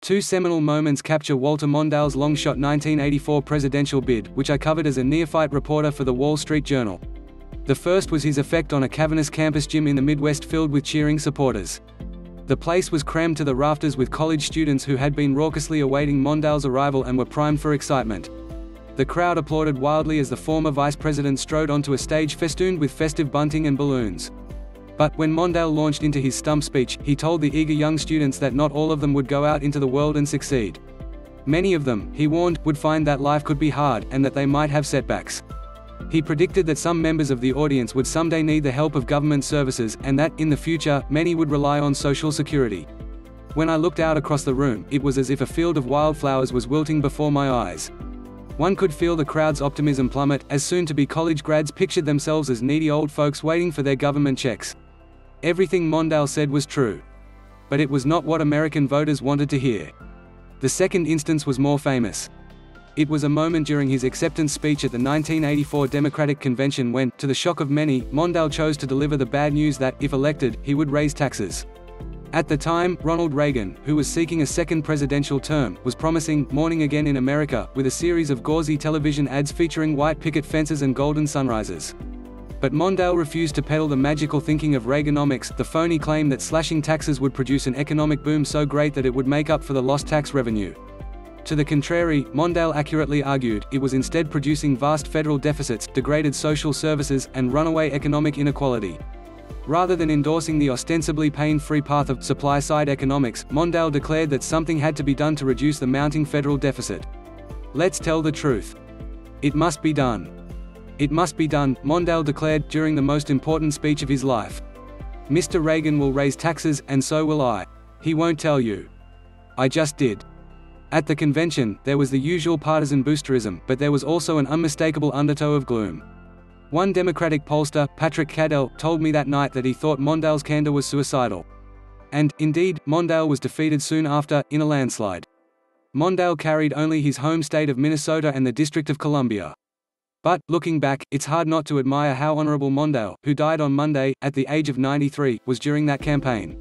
Two seminal moments capture Walter Mondale's long-shot 1984 presidential bid, which I covered as a neophyte reporter for the Wall Street Journal. The first was his effect on a cavernous campus gym in the Midwest filled with cheering supporters. The place was crammed to the rafters with college students who had been raucously awaiting Mondale's arrival and were primed for excitement. The crowd applauded wildly as the former vice president strode onto a stage festooned with festive bunting and balloons. But when Mondale launched into his stump speech, he told the eager young students that not all of them would go out into the world and succeed. Many of them, he warned, would find that life could be hard, and that they might have setbacks. He predicted that some members of the audience would someday need the help of government services, and that, in the future, many would rely on Social Security. When I looked out across the room, it was as if a field of wildflowers was wilting before my eyes. One could feel the crowd's optimism plummet, as soon-to-be college grads pictured themselves as needy old folks waiting for their government checks. Everything Mondale said was true. But it was not what American voters wanted to hear. The second instance was more famous. It was a moment during his acceptance speech at the 1984 Democratic Convention when, to the shock of many, Mondale chose to deliver the bad news that, if elected, he would raise taxes. At the time, Ronald Reagan, who was seeking a second presidential term, was promising "morning again in America" with a series of gauzy television ads featuring white picket fences and golden sunrises. But Mondale refused to peddle the magical thinking of Reaganomics, the phony claim that slashing taxes would produce an economic boom so great that it would make up for the lost tax revenue. To the contrary, Mondale accurately argued, it was instead producing vast federal deficits, degraded social services, and runaway economic inequality. Rather than endorsing the ostensibly pain-free path of supply-side economics, Mondale declared that something had to be done to reduce the mounting federal deficit. Let's tell the truth. It must be done. It must be done, Mondale declared, during the most important speech of his life. Mr. Reagan will raise taxes, and so will I. He won't tell you. I just did. At the convention, there was the usual partisan boosterism, but there was also an unmistakable undertow of gloom. One Democratic pollster, Peddle, told me that night that he thought Mondale's candor was suicidal. And, indeed, Mondale was defeated soon after, in a landslide. Mondale carried only his home state of Minnesota and the District of Columbia. But, looking back, it's hard not to admire how honorable Mondale, who died on Monday, at the age of 93, was during that campaign.